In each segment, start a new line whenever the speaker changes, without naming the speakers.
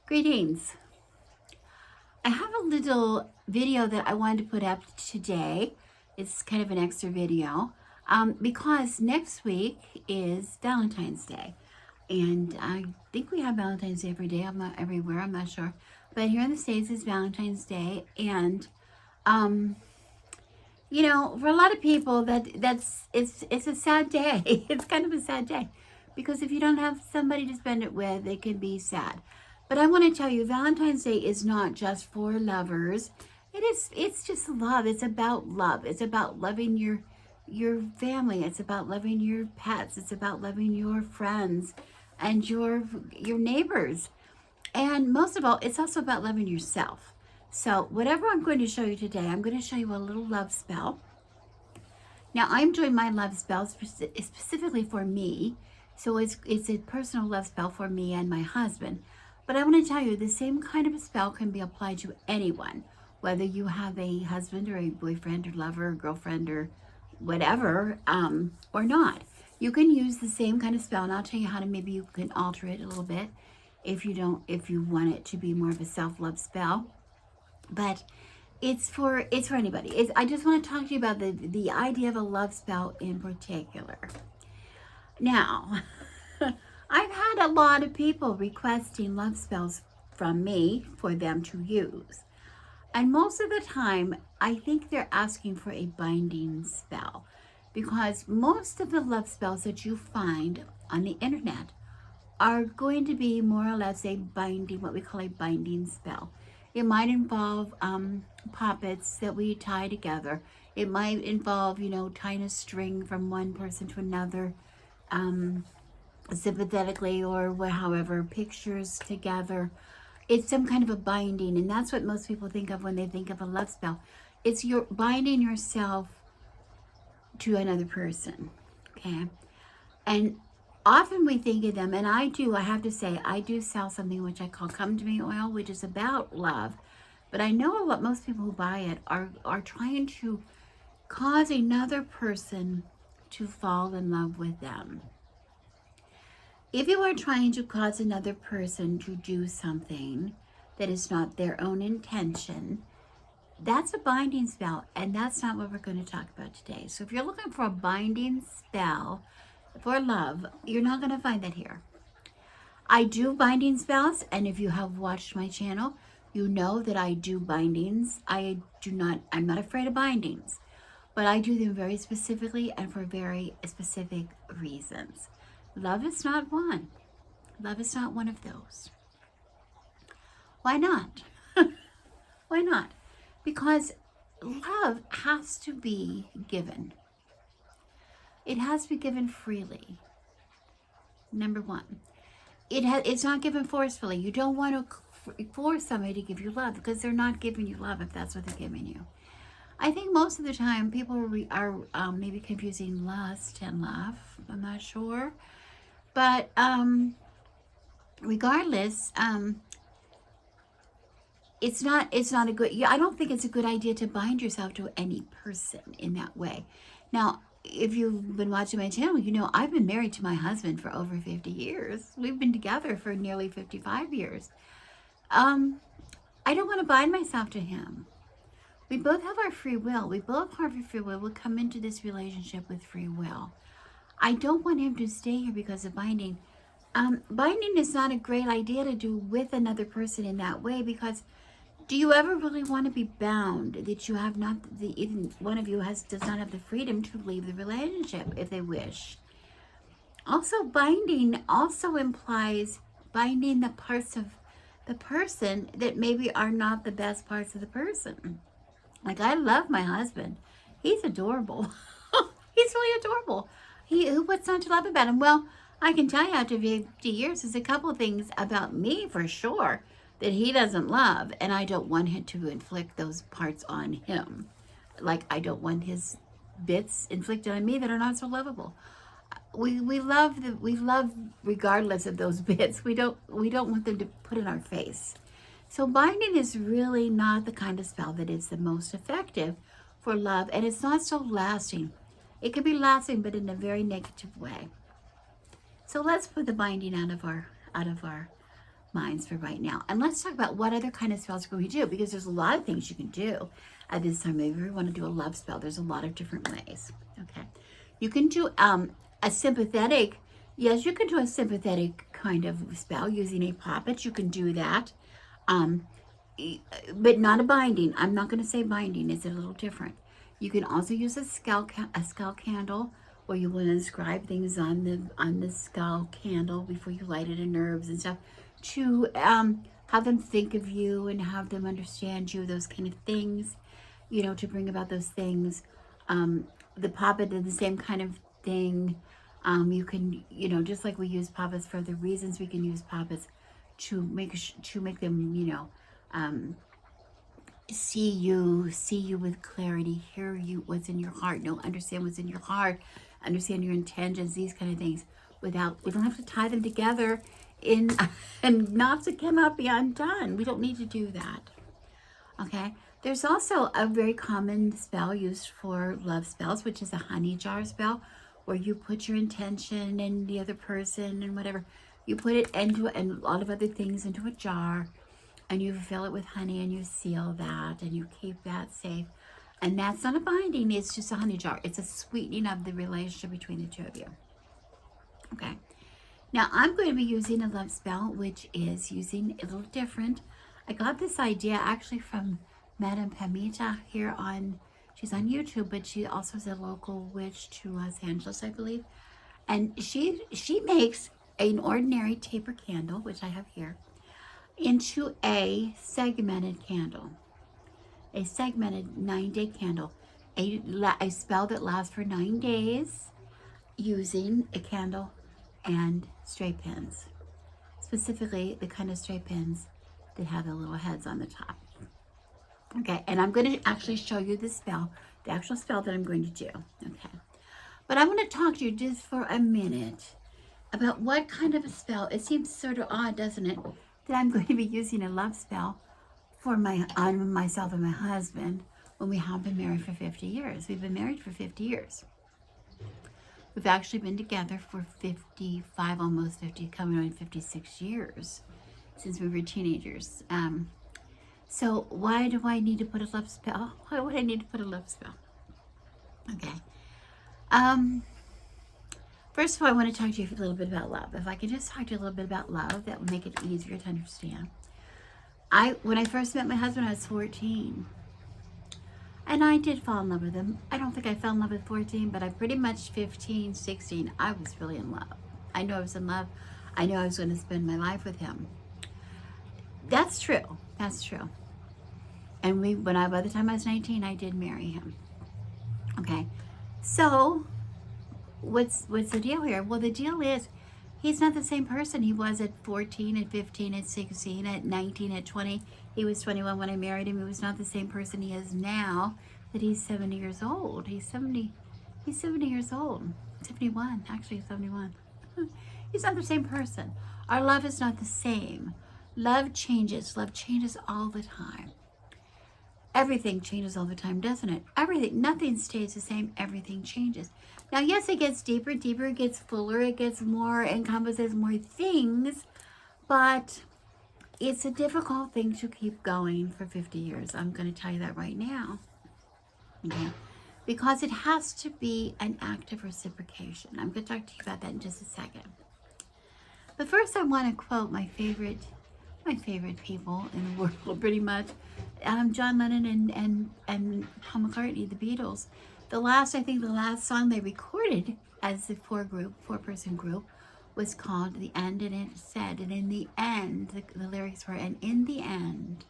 Greetings. I have a little video that I wanted to put up today. It's kind of an extra video because next week is Valentine's Day. And I think we have Valentine's Day every day. I'm not everywhere, I'm not sure. But here in the States it's Valentine's Day. And um, for a lot of people it's a sad day. It's kind of a sad day. Because if you don't have somebody to spend it with, it can be sad. But I want to tell you, Valentine's Day is not just for lovers. It's just love. It's about love. It's about loving your family. It's about loving your pets. It's about loving your friends and your neighbors. And most of all, it's also about loving yourself. So whatever I'm going to show you today, I'm going to show you a little love spell. Now I'm doing my love spell specifically for me. So it's a personal love spell for me and my husband. But I want to tell you, the same kind of a spell can be applied to anyone, whether you have a husband or a boyfriend or lover or girlfriend or whatever, or not. You can use the same kind of spell, and I'll tell you how to, maybe you can alter it a little bit if you want it to be more of a self-love spell. But it's for anybody. I just want to talk to you about the idea of a love spell in particular. Now, I've had a lot of people requesting love spells from me for them to use. And most of the time, I think they're asking for a binding spell, because most of the love spells that you find on the internet are going to be more or less a binding, what we call a binding spell. It might involve puppets that we tie together. It might involve, tying a string from one person to another, sympathetically, or however, pictures together. It's some kind of a binding, and that's what most people think of when they think of a love spell. It's you're binding yourself to another person, okay? And often we think of them, and I have to say, I do sell something which I call Come to Me Oil, which is about love. But I know most people who buy it are trying to cause another person to fall in love with them. If you are trying to cause another person to do something that is not their own intention, that's a binding spell, and that's not what we're going to talk about today. So if you're looking for a binding spell for love, you're not going to find that here. I do binding spells, and if you have watched my channel, you know that I do bindings. I'm not afraid of bindings, but I do them very specifically and for very specific reasons. Love is not one. Love is not one of those. Why not? Why not? Because love has to be given. It has to be given freely. Number one. It's not given forcefully. You don't want to force somebody to give you love, because they're not giving you love if that's what they're giving you. I think most of the time people are maybe confusing lust and love. I'm not sure. But regardless, it's not a good, I don't think it's a good idea to bind yourself to any person in that way. Now, if you've been watching my channel, I've been married to my husband for over 50 years. We've been together for nearly 55 years. I don't want to bind myself to him. We both have our free will. We will come into this relationship with free will. I don't want him to stay here because of binding. Binding is not a great idea to do with another person in that way, because do you ever really want to be bound that you have not, even one of you does not have the freedom to leave the relationship if they wish? Also, binding also implies binding the parts of the person that maybe are not the best parts of the person. Like, I love my husband. He's adorable. He's really adorable. What's not to love about him? Well, I can tell you after 50 years, there's a couple things about me for sure that he doesn't love, and I don't want him to inflict those parts on him. Like, I don't want his bits inflicted on me that are not so lovable. We love regardless of those bits. We don't want them to put in our face. So binding is really not the kind of spell that is the most effective for love, and it's not so lasting. It can be lasting, but in a very negative way. So let's put the binding out of our minds for right now. And let's talk about what other kind of spells can we do, because there's a lot of things you can do at this time. Maybe we want to do a love spell. There's a lot of different ways. Okay. You can do a sympathetic, yes, you can do a sympathetic kind of spell using a poppet. You can do that. But not a binding. I'm not going to say binding. It's a little different. You can also use a skull candle, where you will inscribe things on the skull candle before you light it in herbs and stuff, to have them think of you and have them understand you, those kind of things, you know, to bring about those things. The poppet did the same kind of thing. You can, you know, just like we use poppets for the reasons, we can use poppets to make them, you know, see you with clarity, hear you, what's in your heart, know, understand what's in your heart, understand your intentions, these kind of things. We don't have to tie them together in and knots that cannot be undone. We don't need to do that. Okay. There's also a very common spell used for love spells, which is a honey jar spell, where you put your intention and the other person and whatever, you put it into, and a lot of other things, into a jar, and you fill it with honey, and you seal that, and you keep that safe. And that's not a binding, it's just a honey jar. It's a sweetening of the relationship between the two of you. Okay. Now I'm going to be using a love spell, which is using a little different. I got this idea actually from Madame Pamita here she's on YouTube, but she also is a local witch to Los Angeles, I believe. And she makes an ordinary taper candle, which I have here, into a segmented candle. A segmented 9-day candle. A spell that lasts for 9 days using a candle and straight pins. Specifically, the kind of straight pins that have the little heads on the top. Okay, and I'm going to actually show you the spell, the actual spell that I'm going to do. Okay, but I want to talk to you just for a minute about what kind of a spell. It seems sort of odd, doesn't it, that I'm going to be using a love spell for myself and my husband when we have been married for 50 years. We've been married for 50 years. We've actually been together for 55, almost 50, coming on 56 years since we were teenagers. So why do I need to put a love spell? Why would I need to put a love spell? Okay. First of all, I want to talk to you a little bit about love. If I can just talk to you a little bit about love, that would make it easier to understand. When I first met my husband, I was 14. And I did fall in love with him. I don't think I fell in love at 14, but I pretty much 15, 16, I was really in love. I knew I was in love. I knew I was going to spend my life with him. That's true. That's true. And by the time I was 19, I did marry him. Okay. So, what's the deal here? Well, the deal is, he's not the same person he was at 14, at 15, at 16, at 19, at 20. He was 21 when I married him. He was not the same person he is now that he's 70 years old. He's 70 years old. 71, actually 71. He's not the same person. Our love is not the same. Love changes. Love changes all the time. Everything changes all the time, doesn't it? Everything. Nothing stays the same. Everything changes. Now, yes, it gets deeper, it gets fuller, it gets more, encompasses more things, but it's a difficult thing to keep going for 50 years. I'm going to tell you that right now. Okay? Because it has to be an act of reciprocation. I'm going to talk to you about that in just a second. But first, I want to quote my favorite people in the world, pretty much. John Lennon and Paul McCartney, the Beatles. The last song they recorded as a four-person group was called The End, and it said, and in the end, the lyrics were, and in the end,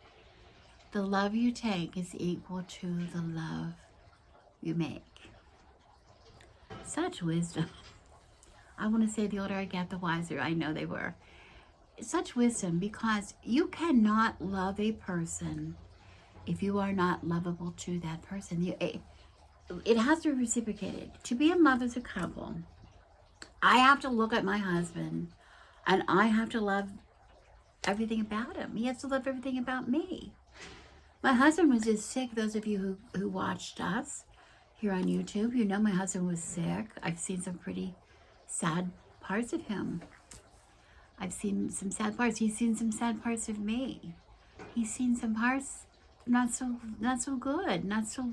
the love you take is equal to the love you make. Such wisdom. I want to say the older I get, the wiser. I know they were. Such wisdom, because you cannot love a person if you are not lovable to that person. It has to be reciprocated. To be in love as a couple, I have to look at my husband and I have to love everything about him. He has to love everything about me. My husband was just sick. Those of you who watched us here on YouTube, you know my husband was sick. I've seen some pretty sad parts of him. I've seen some sad parts. He's seen some sad parts of me. He's seen some parts not so good, not so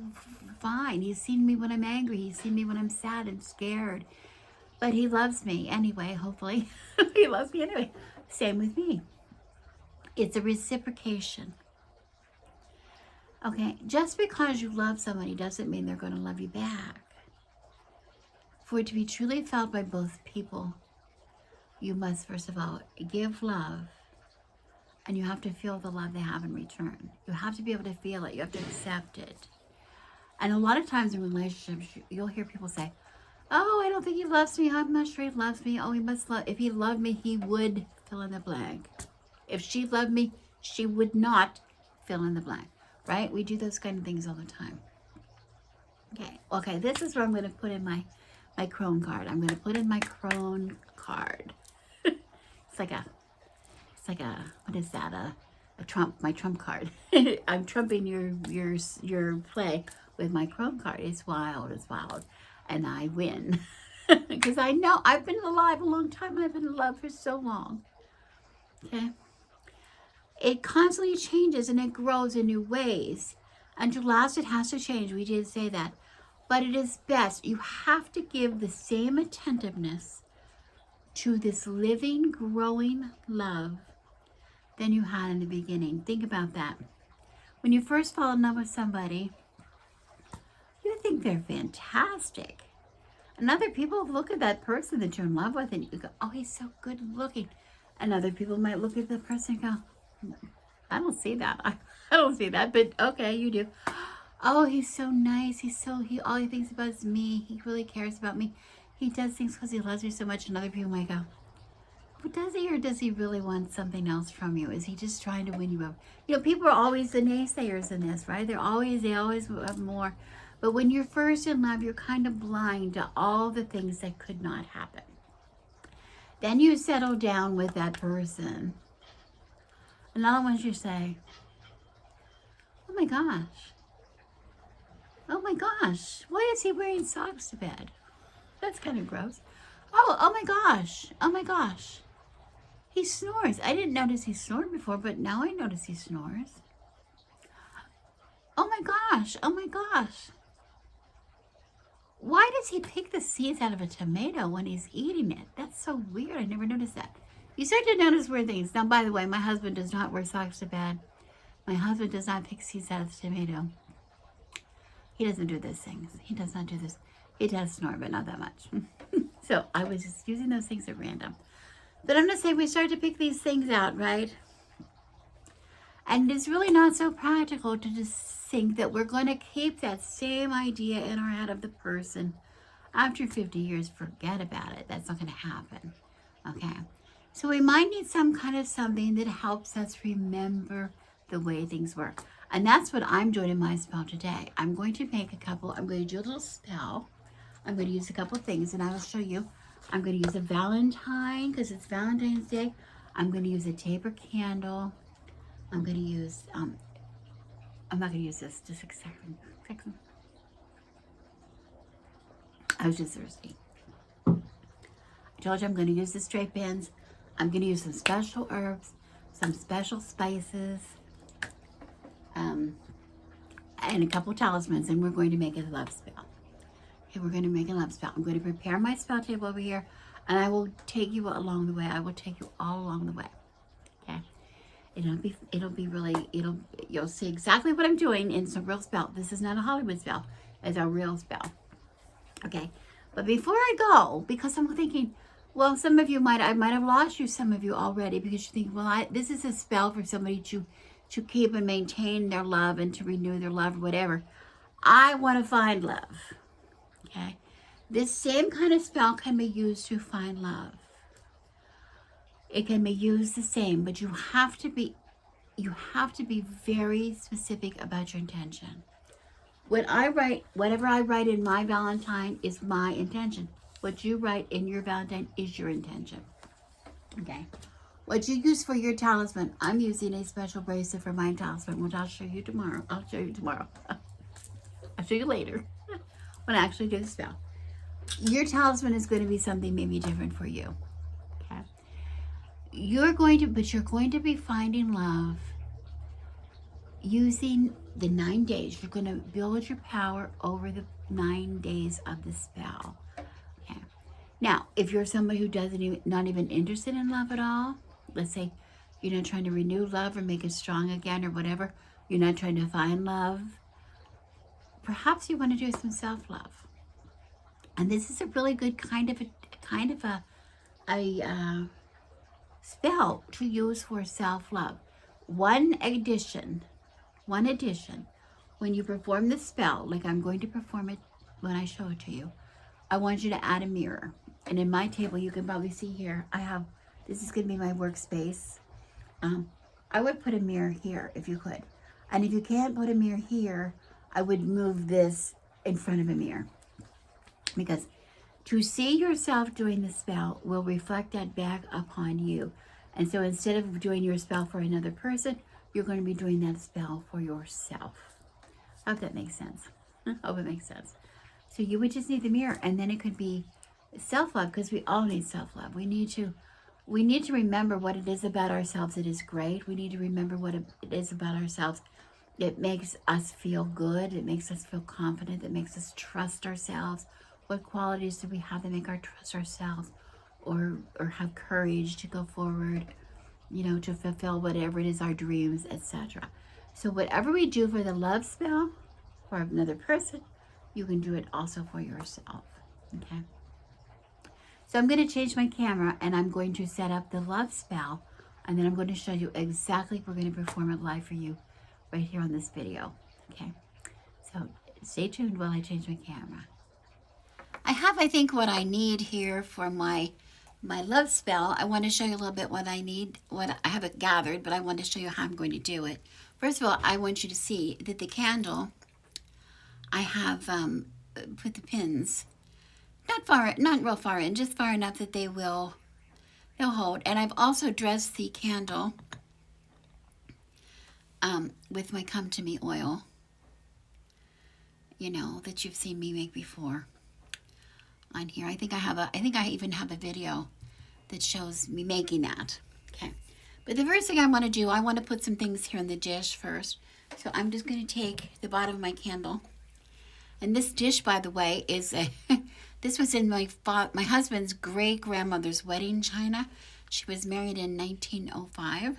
fine. He's seen me when I'm angry. He's seen me when I'm sad and scared. But he loves me anyway, hopefully. He loves me anyway. Same with me. It's a reciprocation. Okay, just because you love somebody doesn't mean they're going to love you back. For it to be truly felt by both people, you must, first of all, give love, and you have to feel the love they have in return. You have to be able to feel it. You have to accept it. And a lot of times in relationships, you'll hear people say, oh, I don't think he loves me. I'm not sure he loves me. Oh, he must love. If he loved me, he would fill in the blank. If she loved me, she would not fill in the blank. Right? We do those kind of things all the time. Okay, this is where I'm going to put in my crone card. I'm going to put in my crone card. It's like a, what is that? A trump, my trump card. I'm trumping your play with my crone card. It's wild, and I win. Because I know I've been alive a long time, and I've been in love for so long. Okay. It constantly changes and it grows in new ways. And to last, it has to change. We did say that. But it is best. You have to give the same attentiveness to this living, growing love than you had in the beginning. Think about that. When you first fall in love with somebody, you think they're fantastic. And other people look at that person that you're in love with and you go, oh, he's so good looking. And other people might look at the person and go, I don't see that. I don't see that, but okay, you do. Oh, he's so nice. All he thinks about is me. He really cares about me. He does things because he loves me so much. And other people might go, but does he, or does he really want something else from you? Is he just trying to win you over? You know, people are always the naysayers in this, right? They always have more. But when you're first in love, you're kind of blind to all the things that could not happen. Then you settle down with that person. And all at once you say, oh my gosh. Oh my gosh. Why is he wearing socks to bed? That's kind of gross. Oh my gosh. Oh my gosh. He snores. I didn't notice he snored before, but now I notice he snores. Oh my gosh. Oh my gosh. Why does he pick the seeds out of a tomato when he's eating it? That's so weird. I never noticed that. You start to notice weird things. Now, by the way, my husband does not wear socks to bed. My husband does not pick seeds out of the tomato. He doesn't do those things. He does not do this. He does snore, but not that much. So I was just using those things at random. But I'm going to say we start to pick these things out, right? And it's really not so practical to just think that we're going to keep that same idea in our head of the person. After 50 years, forget about it. That's not going to happen. Okay? So we might need some kind of something that helps us remember the way things work. And that's what I'm doing in my spell today. I'm going to do a little spell. I'm going to use a couple things and I will show you. I'm going to use a Valentine because it's Valentine's Day. I'm going to use a taper candle. I'm going to use, I'm not going to use this, just a second. I was just thirsty. I told you I'm going to use the straight pins. I'm going to use some special herbs, some special spices, and a couple talismans, and we're going to make a love spell. Okay, we're going to make a love spell. I'm going to prepare my spell table over here, and I will take you along the way. I will take you all along the way. Okay. You'll see exactly what I'm doing. It's a real spell. This is not a Hollywood spell. It's a real spell. Okay. But before I go, because I'm thinking, well, I might have lost you, some of you already, because you think, well, this is a spell for somebody to keep and maintain their love and to renew their love, whatever. I want to find love. Okay. This same kind of spell can be used to find love. It can be used the same, but you have to be very specific about your intention. Whatever I write in my Valentine is my intention. What you write in your Valentine is your intention. Okay. What you use for your talisman, I'm using a special bracelet for my talisman, which I'll show you tomorrow. I'll show you later when I actually do the spell. Your talisman is going to be something maybe different for you. Okay. you're going to be finding love using the 9 days. You're going to build your power over the 9 days of the spell. Okay. Now, if you're somebody who not even interested in love at all, let's say you're not trying to renew love or make it strong again or whatever, you're not trying to find love, perhaps you want to do some self-love. And this is a really good kind of a spell to use for self-love. One addition, when you perform the spell, like I'm going to perform it when I show it to you, I want you to add a mirror. And in my table, you can probably see here, this is going to be my workspace. I would put a mirror here if you could. And if you can't put a mirror here, I would move this in front of a mirror. Because to see yourself doing the spell will reflect that back upon you. And so instead of doing your spell for another person, you're going to be doing that spell for yourself. I hope that makes sense. I hope it makes sense. So you would just need the mirror, and then it could be self-love, because we all need self-love. We need to remember what it is about ourselves that is great. We need to remember what it is about ourselves that makes us feel good. It makes us feel confident. That makes us trust ourselves. What qualities do we have that make us trust ourselves, or have courage to go forward, to fulfill whatever it is, our dreams, etc. So whatever we do for the love spell for another person, you can do it also for yourself. Okay. So I'm going to change my camera, and I'm going to set up the love spell, and then I'm going to show you exactly, we're going to perform it live for you right here on this video. Okay. So stay tuned while I change my camera. I have, I think, what I need here for my love spell. I want to show you a little bit what I need, what I haven't gathered, but I want to show you how I'm going to do it. First of all, I want you to see that the candle, I have put the pins not real far in, just far enough that they'll hold. And I've also dressed the candle with my Come To Me oil, that you've seen me make before on here. I think I even have a video that shows me making that. Okay. But the first thing I want to do, I want to put some things here in the dish first. So I'm just going to take the bottom of my candle. And this dish, by the way, is this was in my husband's great-grandmother's wedding china. She was married in 1905.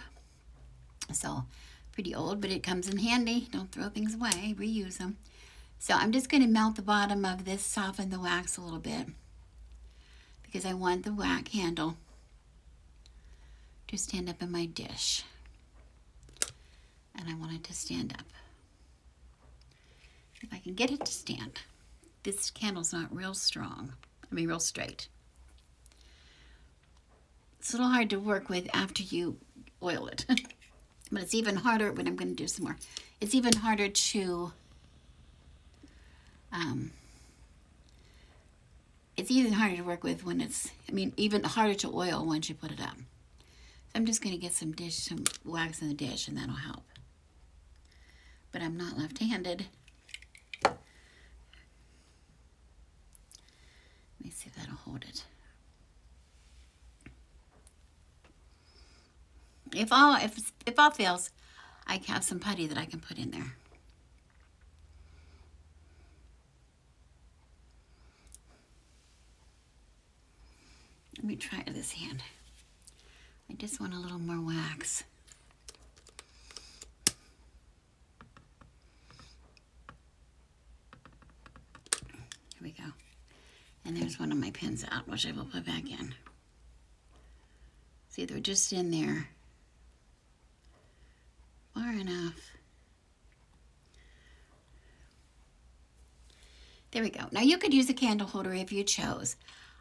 So pretty old, but it comes in handy. Don't throw things away. Reuse them. So I'm just going to melt the bottom of this, soften the wax a little bit, because I want the wax handle to stand up in my dish. And I want it to stand up. If I can get it to stand. This candle's not real strong. Real straight. It's a little hard to work with after you oil it. But it's even harder when I'm going to do some more. It's even harder to work with when it's, even harder to oil once you put it up. So I'm just going to get some wax in the dish, and that'll help. But I'm not left-handed. Let me see if that'll hold it. If all fails, I have some putty that I can put in there. Let me try this hand. I just want a little more wax. Here we go. And there's one of my pins out, which I will put back in. See, they're just in there far enough. There we go. Now you could use a candle holder if you chose.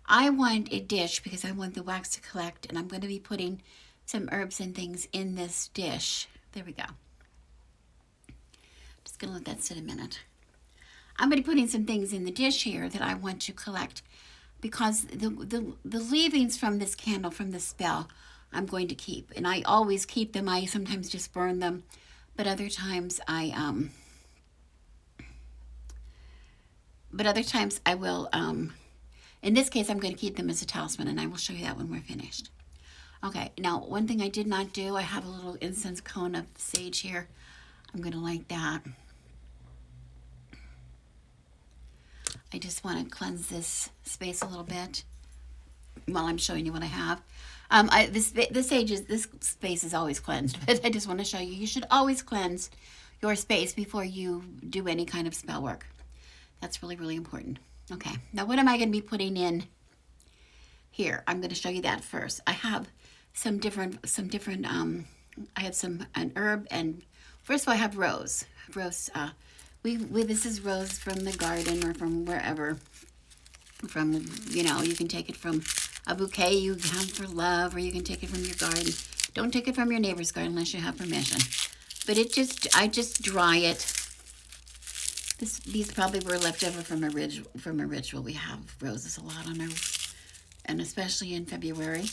I want a dish because I want the wax to collect, and I'm going to be putting some herbs and things in this dish. There we go. Just going to let that sit a minute. I'm going to be putting some things in the dish here that I want to collect, because the leavings from this candle, from this spell, I'm going to keep. And I always keep them. I sometimes just burn them, but other times I will, in this case, I'm going to keep them as a talisman, and I will show you that when we're finished. Okay, now one thing I did not do, I have a little incense cone of sage here. I'm going to light that. I just want to cleanse this space a little bit while I'm showing you what I have. This space is always cleansed, but I just want to show you. You should always cleanse your space before you do any kind of spell work. That's really, really important. Okay, now what am I going to be putting in here? I'm going to show you that first. I have some different, I have an herb, and first of all, I have rose. This is rose from the garden or from wherever. You can take it from a bouquet you have for love, or you can take it from your garden. Don't take it from your neighbor's garden unless you have permission. But I just dry it. These probably were left over from a ritual. We have roses a lot on our, and especially in February.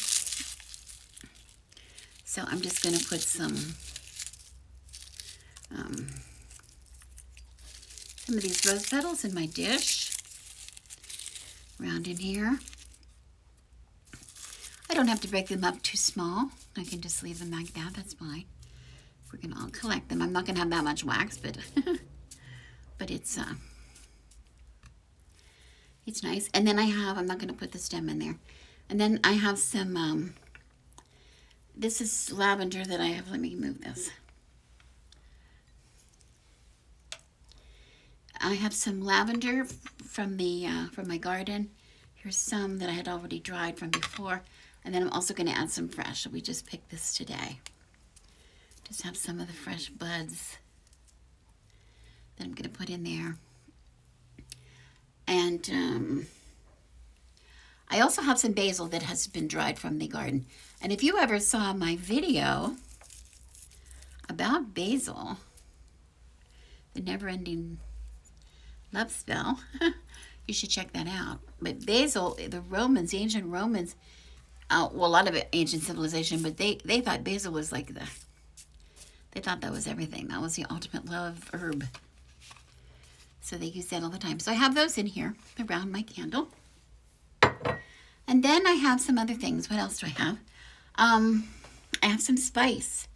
So I'm just going to put some of these rose petals in my dish around in here. I don't have to break them up too small. I can just leave them like that. That's fine. We're going to all collect them. I'm not going to have that much wax, but but it's nice. And then I'm not going to put the stem in there. And then I have some, this is lavender that I have. Let me move this. I have some lavender from my garden. Here's some that I had already dried from before. And then I'm also going to add some fresh. We just picked this today. Just have some of the fresh buds that I'm going to put in there. And I also have some basil that has been dried from the garden. And if you ever saw my video about basil, the never-ending love spell, you should check that out. But basil, the ancient Romans, a lot of it, ancient civilization, but they thought basil was like they thought that was everything. That was the ultimate love herb. So they use that all the time. So I have those in here around my candle. And then I have some other things. What else do I have? I have some spice.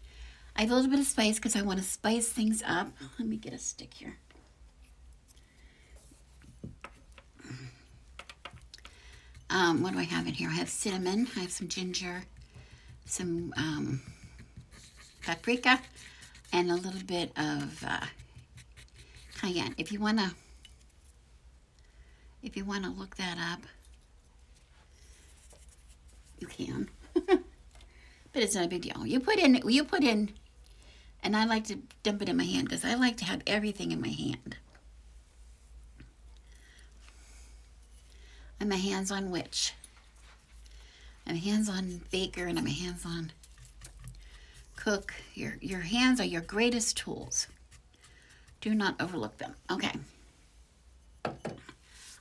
I have a little bit of spice because I want to spice things up. Let me get a stick here. What do I have in here? I have cinnamon. I have some ginger, some paprika, and a little bit of cayenne. If you wanna look that up, you can. But it's not a big deal. You put in, and I like to dump it in my hand because I like to have everything in my hand. I'm a hands-on witch. I'm a hands-on baker, and I'm a hands-on cook. Your hands are your greatest tools. Do not overlook them. Okay.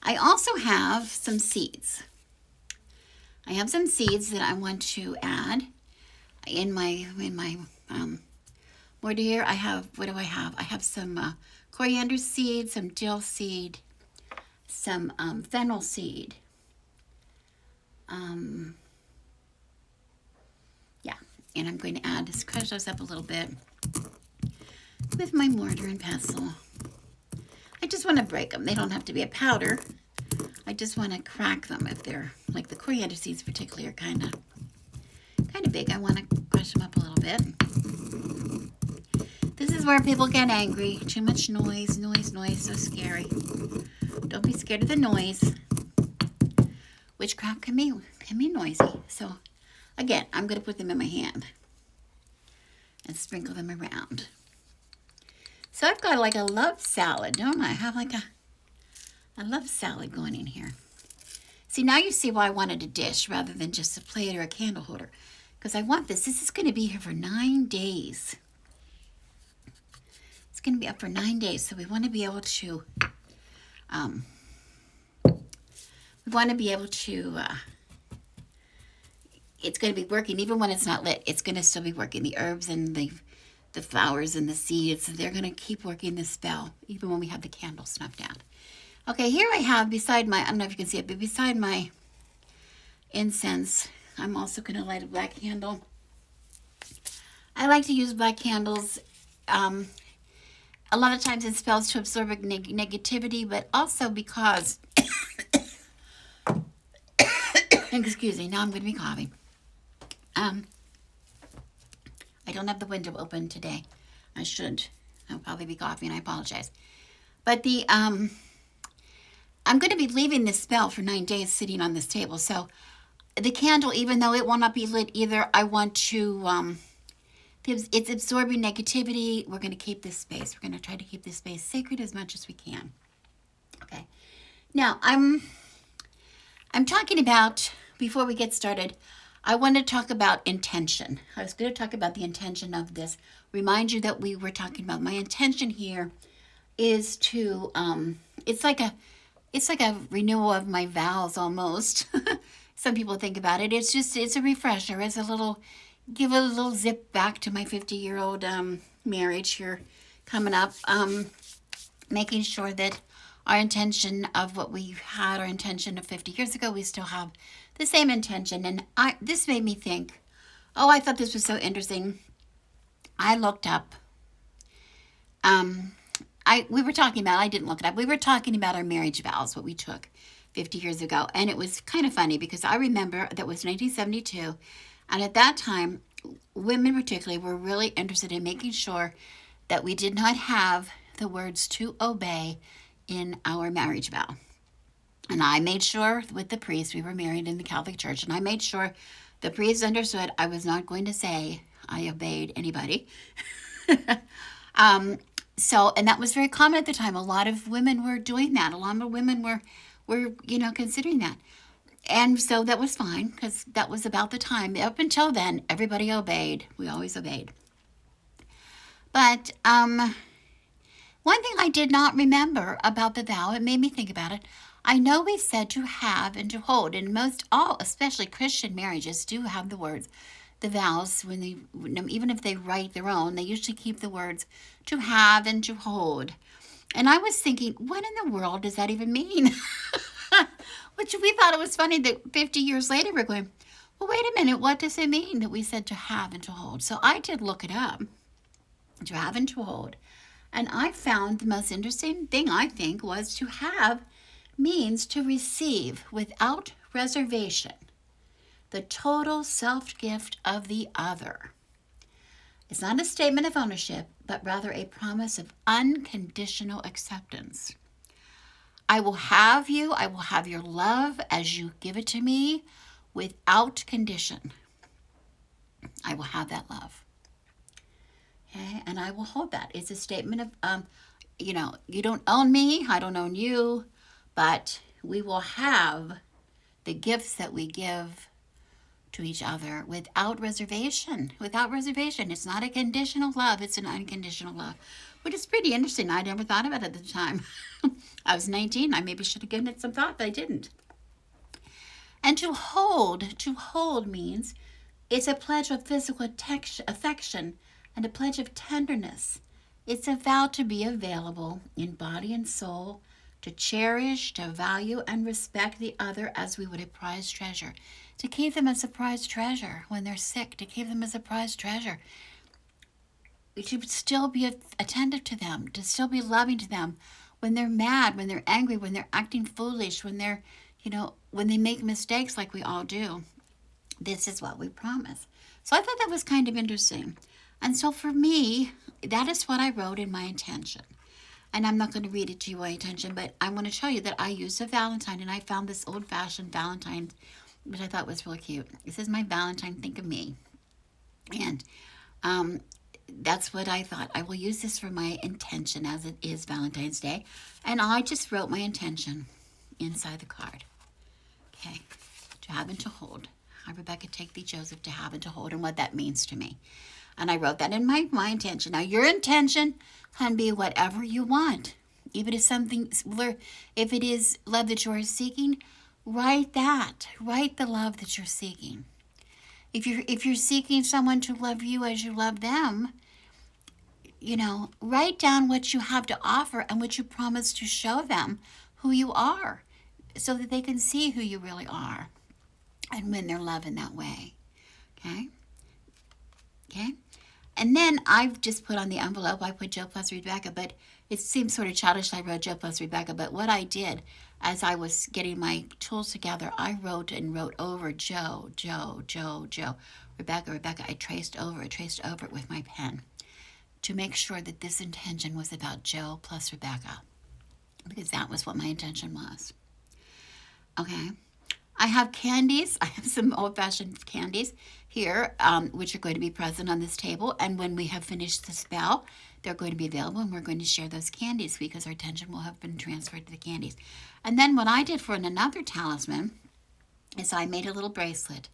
I also have some seeds. I have some seeds that I want to add in my border here. What do I have? I have some coriander seed, some dill seed, some fennel seed. Yeah, and I'm going to just crush those up a little bit with my mortar and pestle. I just want to break them. They don't have to be a powder. I just want to crack them if they're, like the coriander seeds particularly are kind of big. I want to crush them up a little bit. This is where people get angry. Too much noise, so scary. Don't be scared of the noise. Witchcraft can be noisy. So again, I'm going to put them in my hand and sprinkle them around. So I've got like a love salad, don't I? I have like a love salad going in here. See, now you see why I wanted a dish rather than just a plate or a candle holder. Because I want this. This is going to be here for 9 days. It's going to be up for 9 days. So we want to be able to, it's going to be working even when it's not lit. It's going to still be working. The herbs and the flowers and the seeds, they're going to keep working the spell even when we have the candle snuffed out. Okay, here I have beside my, I don't know if you can see it, but beside my incense I'm also going to light a black candle. I like to use black candles a lot of times in spells to absorb negativity, but also because, excuse me, now I'm going to be coughing. I don't have the window open today. I should. I'll probably be coughing. I apologize. But I'm going to be leaving this spell for 9 days sitting on this table. So the candle, even though it will not be lit either, I want to, it's absorbing negativity. We're going to keep this space. We're going to try to keep this space sacred as much as we can. Okay. Now, I'm talking about, before we get started, I want to talk about intention. I was going to talk about the intention of this. Remind you that we were talking about my intention here is to, it's like a renewal of my vows almost. Some people think about it. It's a refresher. It's give a little zip back to my 50-year-old marriage here coming up. Making sure that our intention of what we had, our intention of 50 years ago, we still have the same intention. And this made me think, I thought this was so interesting. I looked up, we were talking about, I didn't look it up, we were talking about our marriage vows, what we took 50 years ago. And it was kind of funny because I remember that was 1972. And at that time, women particularly were really interested in making sure that we did not have the words to obey in our marriage vow. And I made sure with the priest, we were married in the Catholic Church, and I made sure the priest understood I was not going to say I obeyed anybody. And that was very common at the time. A lot of women were doing that. A lot of women were considering that. And so that was fine because that was about the time. Up until then, everybody obeyed. We always obeyed. But one thing I did not remember about the vow, it made me think about it. I know we said to have and to hold, and especially Christian marriages, do have the words, the vows, even if they write their own, they usually keep the words to have and to hold. And I was thinking, what in the world does that even mean? Which we thought it was funny that 50 years later we're going, well, wait a minute, what does it mean that we said to have and to hold? So I did look it up, to have and to hold. And I found the most interesting thing, I think, was to have means to receive without reservation the total self-gift of the other. It's not a statement of ownership, but rather a promise of unconditional acceptance. I will have you, I will have your love as you give it to me without condition. I will have that love. Okay, and I will hold that. It's a statement of, you don't own me, I don't own you, but we will have the gifts that we give to each other without reservation. Without reservation. It's not a conditional love, it's an unconditional love. Which is pretty interesting. I never thought about it at the time. I was 19. I maybe should have given it some thought, but I didn't. And to hold means it's a pledge of physical affection and a pledge of tenderness. It's a vow to be available in body and soul, to cherish, to value, and respect the other as we would a prized treasure. To keep them as a prized treasure when they're sick, to keep them as a prized treasure. To still be attentive to them, to still be loving to them when they're mad, when they're angry, when they're acting foolish, when they're, when they make mistakes like we all do. This is what we promise. So I thought that was kind of interesting. And so for me, that is what I wrote in my intention. And I'm not going to read it to you by intention, but I want to show you that I used a Valentine, and I found this old-fashioned Valentine, which I thought was really cute. This is my Valentine, think of me. And that's what I thought. I will use this for my intention as it is Valentine's Day. And I just wrote my intention inside the card. Okay. To have and to hold. I, Rebecca, take thee, Joseph, to have and to hold, and what that means to me. And I wrote that in my intention. Now, your intention can be whatever you want. Even if it is love that you are seeking, write that. Write the love that you're seeking. If you're seeking someone to love you as you love them, write down what you have to offer and what you promise to show them who you are so that they can see who you really are. and win their love in that way. Okay? Okay? And then I've just put on the envelope, I put Joe plus Rebecca, but it seems sort of childish I wrote Joe plus Rebecca, but what I did as I was getting my tools together, I wrote and wrote over Joe, Joe, Joe, Joe, Rebecca, Rebecca. I traced over it with my pen to make sure that this intention was about Joe plus Rebecca, because that was what my intention was. Okay? I have candies. I have some old-fashioned candies here, which are going to be present on this table. And when we have finished the spell, they're going to be available, and we're going to share those candies because our attention will have been transferred to the candies. And then what I did for another talisman is I made a little bracelet.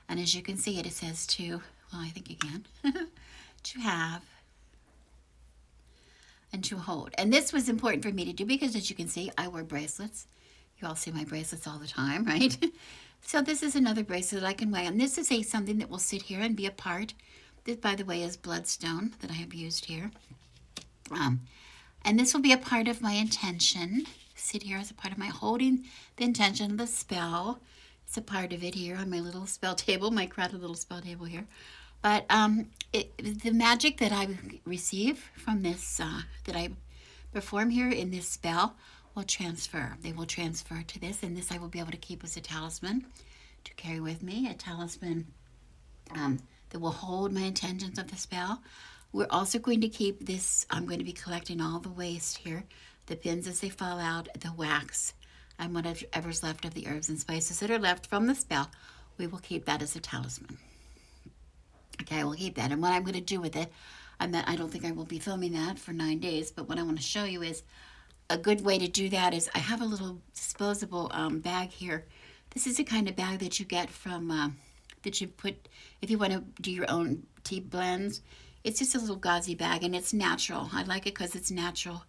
And as you can see it says to, well, I think you can, to have and to hold. And this was important for me to do because, as you can see, I wear bracelets. You all see my bracelets all the time, right? So this is another bracelet I can wear. And this is something that will sit here and be a part. This, by the way, is bloodstone that I have used here. And this will be a part of my intention. Sit here as a part of my holding the intention of the spell. It's a part of it here on my little spell table, my crowded little spell table here. But the magic that I receive from this, that I perform here in this spell, will transfer. They will transfer to this, and this I will be able to keep as a talisman to carry with me, a talisman that will hold my intentions of the spell. We're also going to keep this, I'm going to be collecting all the waste here, the pins as they fall out, the wax, and whatever's left of the herbs and spices that are left from the spell. We will keep that as a talisman. Okay, we'll keep that. And what I'm going to do with it, I don't think I will be filming that for 9 days, but what I want to show you is a good way to do that is I have a little disposable bag here. This is the kind of bag that you get from, that you put, if you want to do your own tea blends. It's just a little gauzy bag, and it's natural. I like it because it's natural,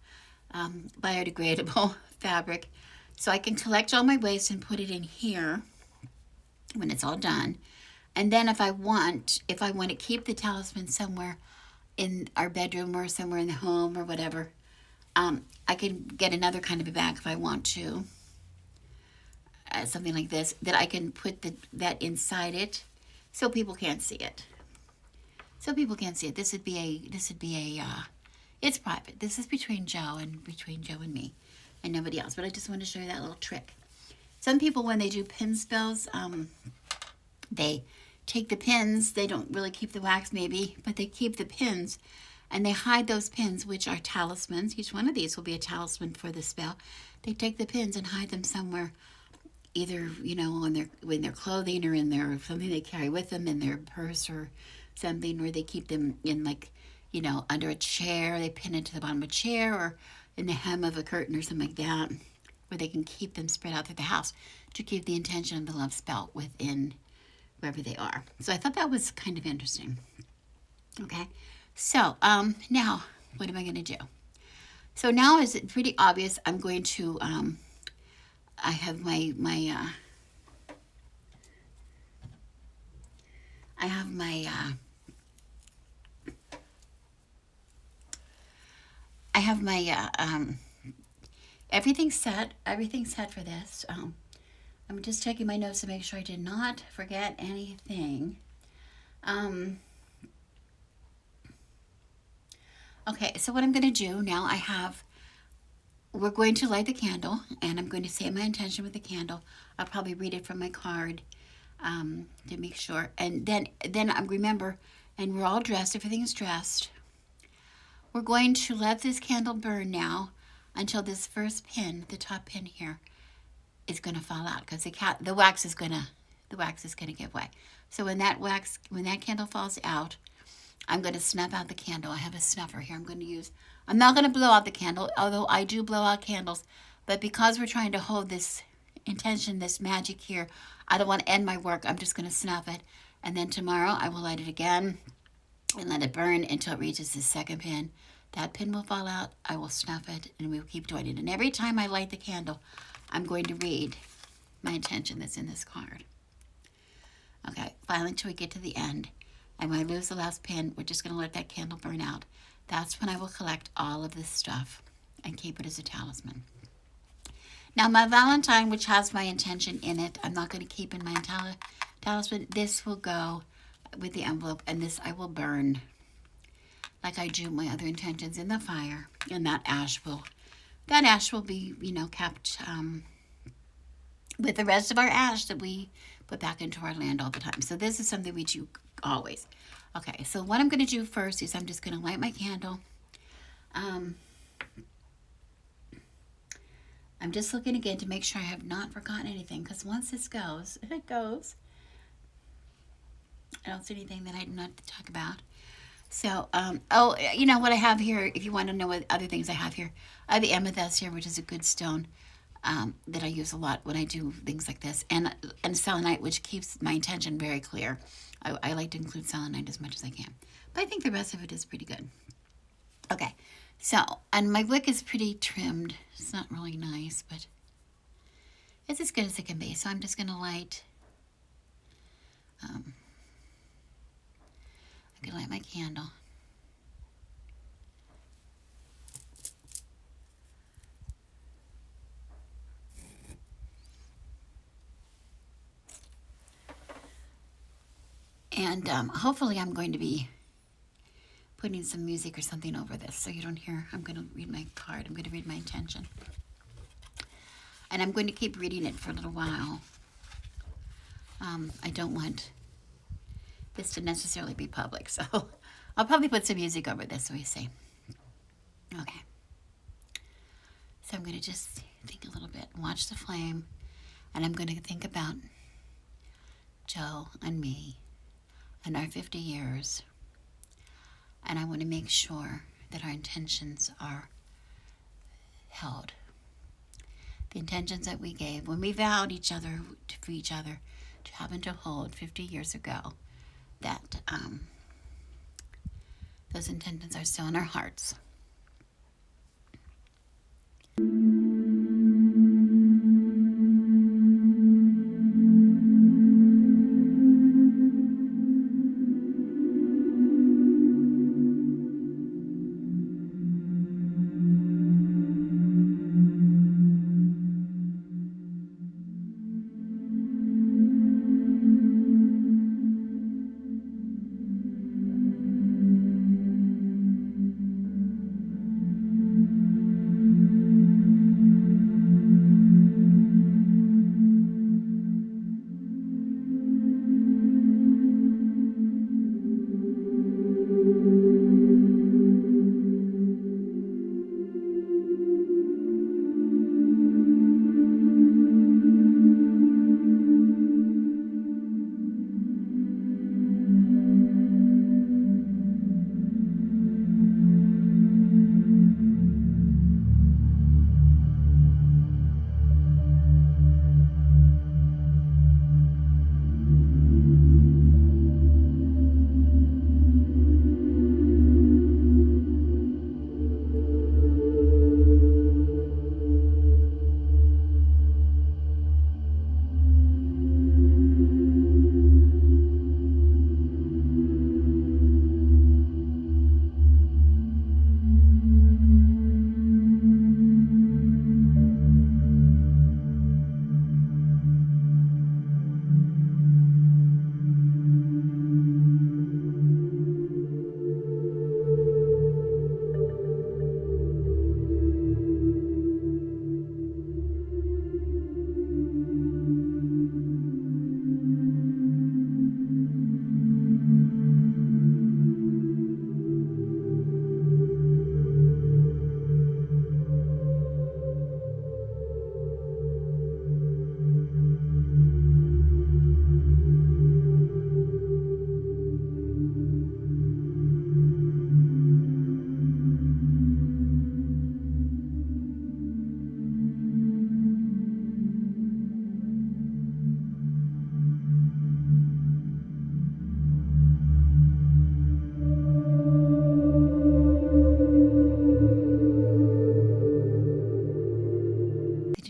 biodegradable fabric. So I can collect all my waste and put it in here when it's all done. And then if I want to keep the talisman somewhere in our bedroom or somewhere in the home or whatever, I can get another kind of a bag if I want to, something like this, that I can put that inside it, so people can't see it. So people can't see it. This would be a. It's private. This is between Joe and me, and nobody else. But I just want to show you that little trick. Some people, when they do pin spells, they take the pins. They don't really keep the wax, maybe, but they keep the pins. And they hide those pins, which are talismans. Each one of these will be a talisman for the spell. They take the pins and hide them somewhere, either, in their clothing or in their something they carry with them, in their purse or something, or they keep them in, under a chair. They pin it to the bottom of a chair or in the hem of a curtain or something like that, where they can keep them spread out through the house to keep the intention of the love spell within wherever they are. So I thought that was kind of interesting. Okay. So, now, what am I going to do? So now it's pretty obvious I'm going to, I have my everything's set for this. I'm just checking my notes to make sure I did not forget anything. Okay, so what I'm going to do now, we're going to light the candle, and I'm going to say my intention with the candle. I'll probably read it from my card to make sure. And then I remember, and we're all dressed, everything is dressed. We're going to let this candle burn now until this first pin, the top pin here, is going to fall out, because the wax is going to give way. So when that candle falls out, I'm going to snuff out the candle. I have a snuffer here I'm not going to blow out the candle, although I do blow out candles. But because we're trying to hold this intention, this magic here, I don't want to end my work. I'm just going to snuff it. And then tomorrow I will light it again and let it burn until it reaches the second pin. That pin will fall out. I will snuff it, and we will keep doing it. And every time I light the candle, I'm going to read my intention that's in this card. Okay, finally, until we get to the end. And when I lose the last pin, we're just going to let that candle burn out. That's when I will collect all of this stuff and keep it as a talisman. Now my Valentine, which has my intention in it, I'm not going to keep in my talisman. This will go with the envelope, and this I will burn like I do my other intentions in the fire, and that ash will be, kept with the rest of our ash that we put back into our land all the time. So this is something we do always. Okay, so what I'm going to do first is I'm just going to light my candle. I'm just looking again to make sure I have not forgotten anything, because once this goes, it goes. I don't see anything that I did not talk about. So, what I have here, if you want to know what other things I have here, I have the amethyst here, which is a good stone that I use a lot when I do things like this, and selenite, which keeps my intention very clear. I like to include selenite as much as I can, but I think the rest of it is pretty good. Okay, so, and my wick is pretty trimmed. It's not really nice, but it's as good as it can be. So I'm just going to light, I'm going to light my candle. And hopefully I'm going to be putting some music or something over this so you don't hear. I'm going to read my card. I'm going to read my intention. And I'm going to keep reading it for a little while. I don't want this to necessarily be public, so I'll probably put some music over this so we see. Okay. So I'm going to just think a little bit, watch the flame, and I'm going to think about Joe and me and our 50 years. And I want to make sure that our intentions are held. The intentions that we gave when we vowed for each other to have and to hold 50 years ago, that those intentions are still in our hearts.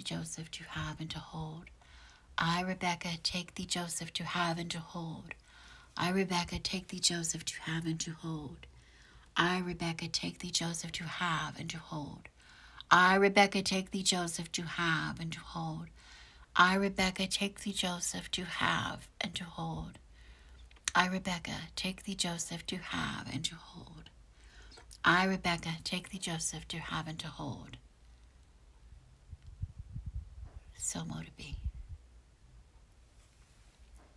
Joseph, to have and to hold. I, Rebecca, take thee, Joseph, to have and to hold. I, Rebecca, take thee, Joseph, to have and to hold. I, Rebecca, take thee, Joseph, to have and to hold. I, Rebecca, take thee, Joseph, to have and to hold. I, Rebecca, take thee, Joseph, to have and to hold. I, Rebecca, take thee, Joseph, to have and to hold. I, Rebecca, take thee, Joseph, to have and to hold. So mote it be.